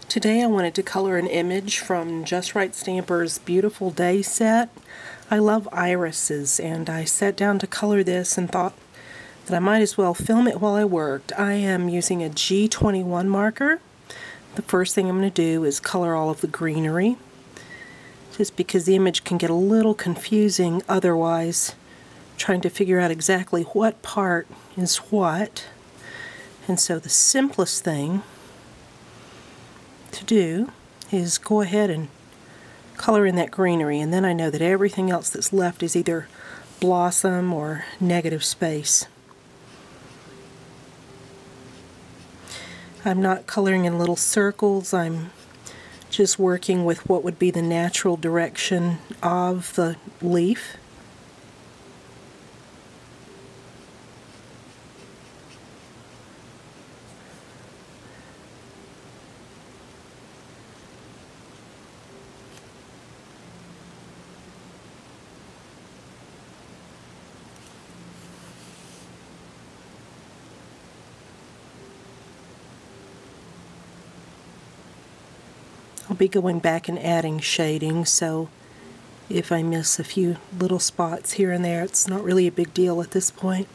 Today I wanted to color an image from JustRite Stampers' Beautiful Day set. I love irises, and I sat down to color this and thought that I might as well film it while I worked. I am using a G21 marker. The first thing I'm going to do is color all of the greenery, just because the image can get a little confusing otherwise, trying to figure out exactly what part is what. And so the simplest thing to do is go ahead and color in that greenery, and then I know that everything else that's left is either blossom or negative space. I'm not coloring in little circles, I'm just working with what would be the natural direction of the leaf. I'll be going back and adding shading, so if I miss a few little spots here and there, it's not really a big deal at this point.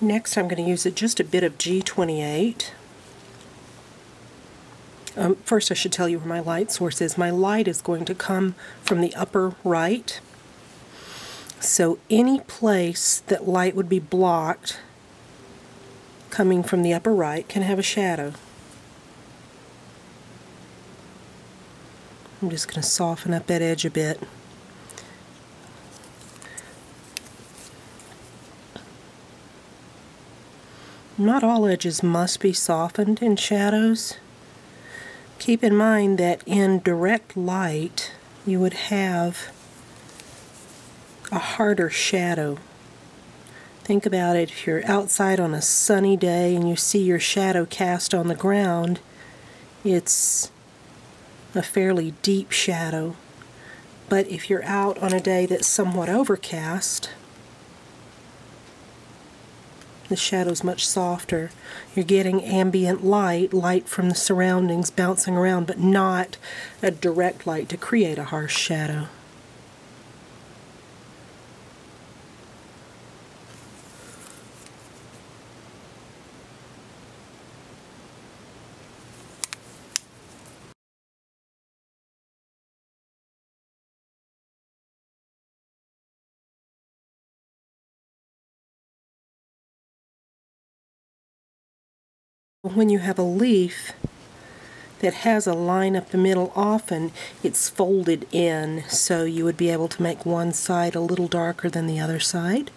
Next I'm going to use just a bit of G28. First I should tell you where my light source is. My light is going to come from the upper right. So any place that light would be blocked coming from the upper right can have a shadow. I'm just going to soften up that edge a bit. Not all edges must be softened in shadows. Keep in mind that in direct light you would have a harder shadow. Think about it, if you're outside on a sunny day and you see your shadow cast on the ground, it's a fairly deep shadow. But if you're out on a day that's somewhat overcast, the shadow's much softer. You're getting ambient light from the surroundings bouncing around, but not a direct light to create a harsh shadow. When you have a leaf that has a line up the middle, often it's folded in, so you would be able to make one side a little darker than the other side.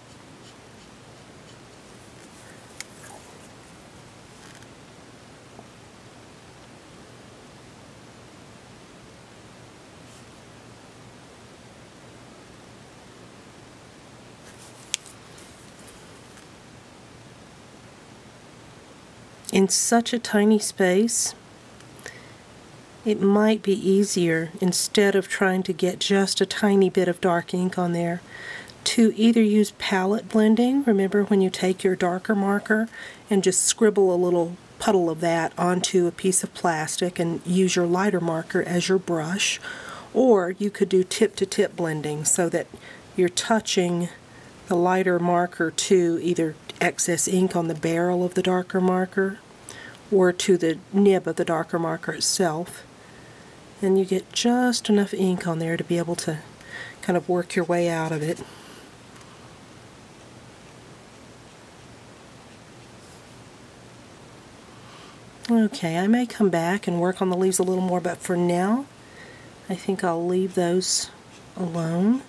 In such a tiny space, it might be easier, instead of trying to get just a tiny bit of dark ink on there, to either use palette blending. Remember when you take your darker marker and just scribble a little puddle of that onto a piece of plastic and use your lighter marker as your brush, or you could do tip-to-tip blending so that you're touching the lighter marker to either excess ink on the barrel of the darker marker or to the nib of the darker marker itself, and you get just enough ink on there to be able to kind of work your way out of it. Okay, I may come back and work on the leaves a little more, but for now I think I'll leave those alone.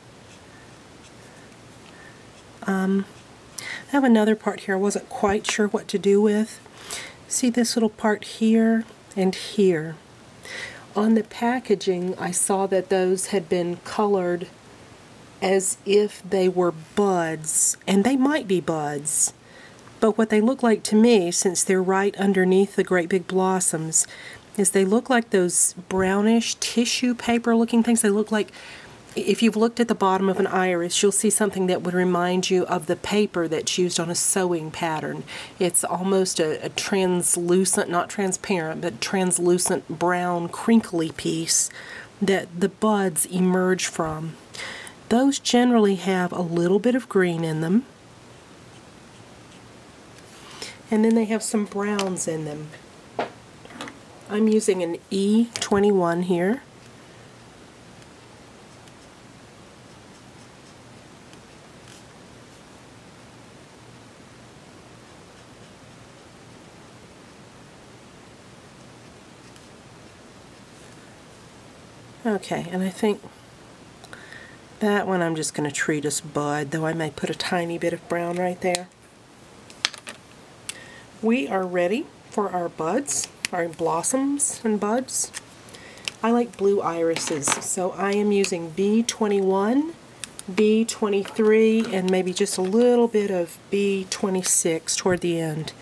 I have another part here I wasn't quite sure what to do with. See this little part here and here. On the packaging, I saw that those had been colored as if they were buds, and they might be buds. But what they look like to me, since they're right underneath the great big blossoms, is they look like those brownish tissue paper looking things. They look like, if you've looked at the bottom of an iris, you'll see something that would remind you of the paper that's used on a sewing pattern. It's almost a translucent, not transparent, but translucent brown crinkly piece that the buds emerge from. Those generally have a little bit of green in them, and then they have some browns in them. I'm using an E21 here. Okay, and I think that one I'm just going to treat as bud, though I may put a tiny bit of brown right there. We are ready for our buds, our blossoms and buds. I like blue irises, so I am using B21, B23, and maybe just a little bit of B26 toward the end.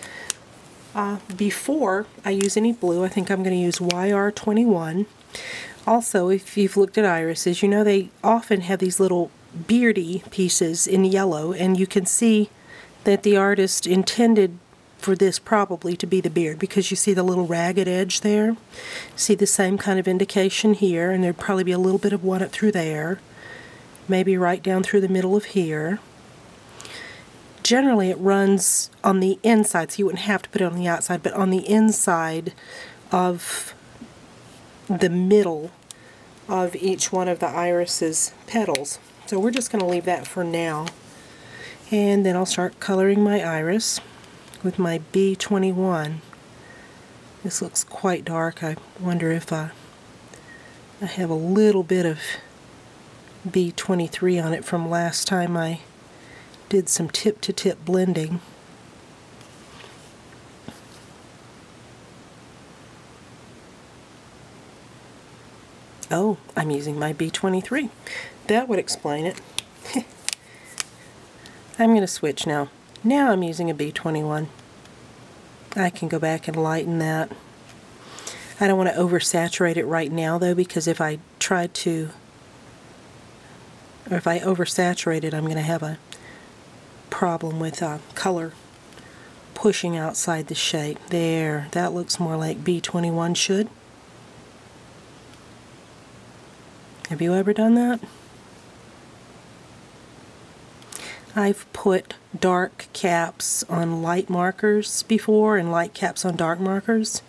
Before I use any blue, I think I'm going to use YR21. Also, if you've looked at irises, you know they often have these little beardy pieces in yellow, and you can see that the artist intended for this probably to be the beard, because you see the little ragged edge there. See the same kind of indication here, and there'd probably be a little bit of one up through there, maybe right down through the middle of here. Generally it runs on the inside, so you wouldn't have to put it on the outside, but on the inside of the middle of each one of the iris's petals. So we're just going to leave that for now. And then I'll start coloring my iris with my B21. This looks quite dark. I wonder if I have a little bit of B23 on it from last time I did some tip-to-tip blending. Oh, I'm using my B23. That would explain it. I'm going to switch now. Now I'm using a B21. I can go back and lighten that. I don't want to oversaturate it right now though, because if I try to, or if I oversaturate it, I'm going to have a problem with color pushing outside the shape. There, that looks more like B21 should. Have you ever done that? I've put dark caps on light markers before and light caps on dark markers,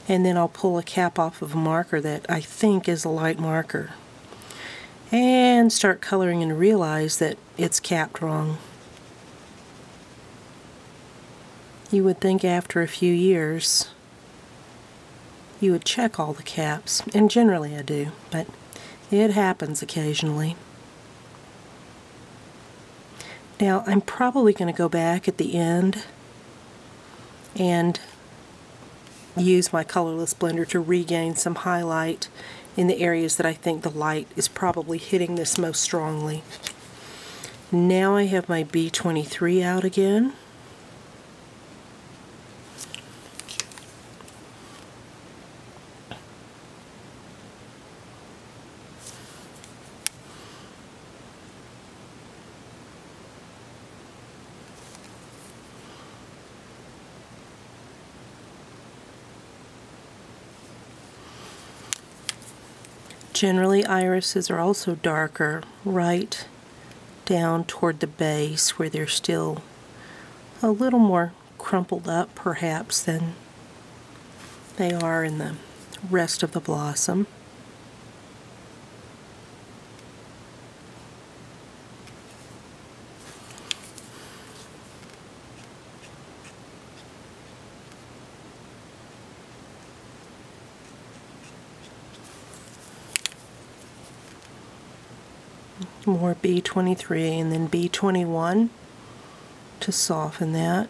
and then I'll pull a cap off of a marker that I think is a light marker and start coloring and realize that it's capped wrong. You would think after a few years you would check all the caps, and generally I do, but it happens occasionally. Now I'm probably going to go back at the end and use my colorless blender to regain some highlight in the areas that I think the light is probably hitting this most strongly. Now I have my B23 out again. Generally, irises are also darker right down toward the base, where they're still a little more crumpled up perhaps than they are in the rest of the blossom. More B23 and then B21 to to soften that.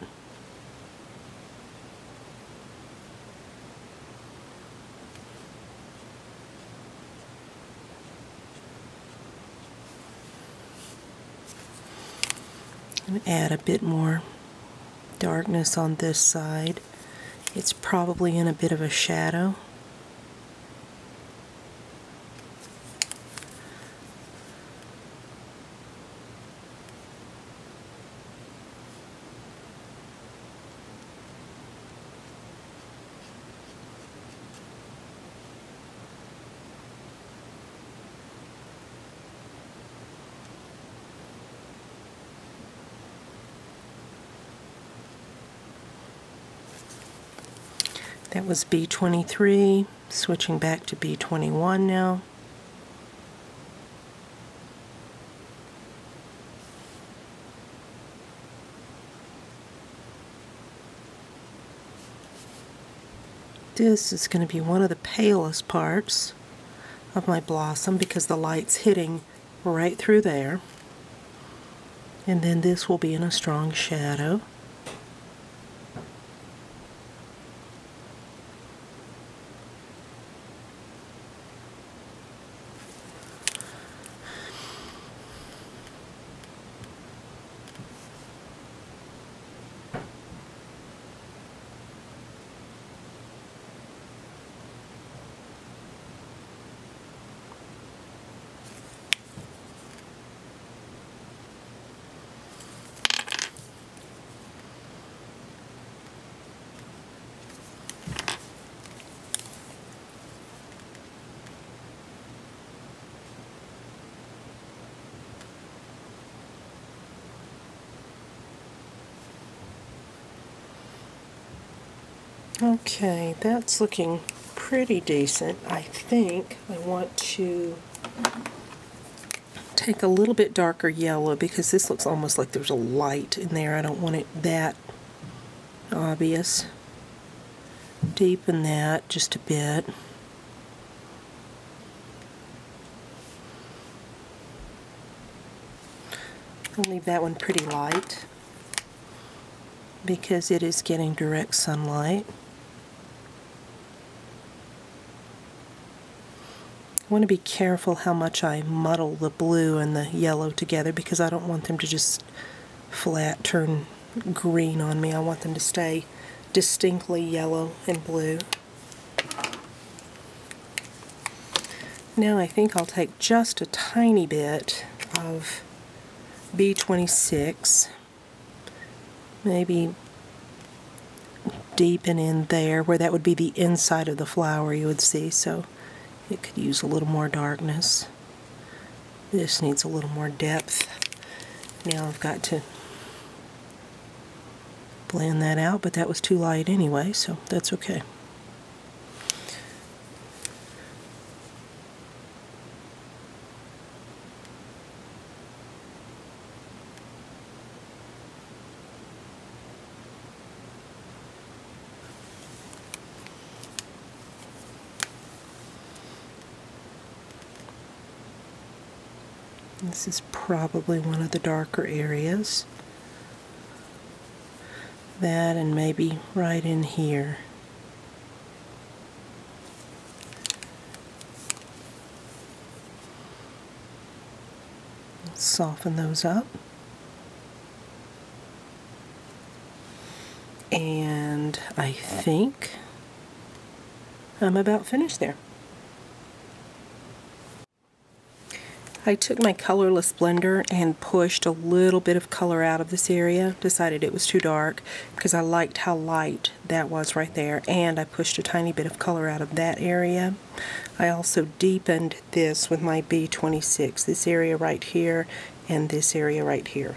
And add a bit more darkness on this side. It's probably in a bit of a shadow. That was B23, switching back to B21 now. This is going to be one of the palest parts of my blossom because the light's hitting right through there. And then this will be in a strong shadow. Okay, that's looking pretty decent. I think I want to take a little bit darker yellow because this looks almost like there's a light in there. I don't want it that obvious. Deepen that just a bit. I'll leave that one pretty light because it is getting direct sunlight. I want to be careful how much I muddle the blue and the yellow together because I don't want them to just flat turn green on me. I want them to stay distinctly yellow and blue. Now I think I'll take just a tiny bit of B26, maybe deepen in there where that would be the inside of the flower you would see, so it could use a little more darkness. This needs a little more depth. Now I've got to blend that out, but that was too light anyway, so that's okay. This is probably one of the darker areas. That and maybe right in here. Soften those up. And I think I'm about finished there. I took my colorless blender and pushed a little bit of color out of this area, decided it was too dark because I liked how light that was right there, and I pushed a tiny bit of color out of that area. I also deepened this with my B26, this area right here and this area right here.